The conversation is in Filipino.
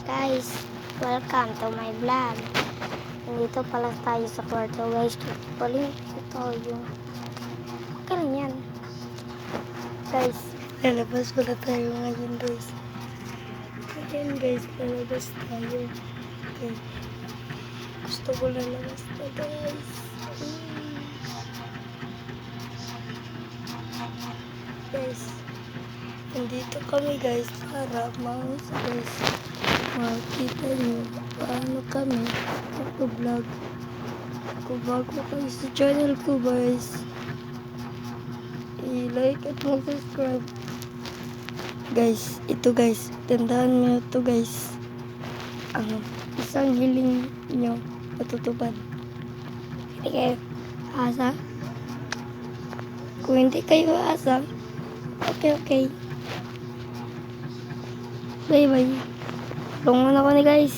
Guys, welcome to my vlog. Nandito pala tayo sa kwarto guys. Paling ito yung kailan yan. Guys, lalabas pala tayo ngayon guys. Ayan guys, lalabas tayo. Okay. Gusto ko lalabas na guys. Guys, nandito kami guys para guys. Makita nyo paano kami mag-vlog. Kung bago kayo sa channel ko guys, i-like at mag-subscribe. Guys, ito guys, tandaan nyo ito guys. Ang isang hiling nyo matutupad. Hindi kayo asa. Kung hindi kayo asa, okay. Bye bye. Tulungan ako ni guys.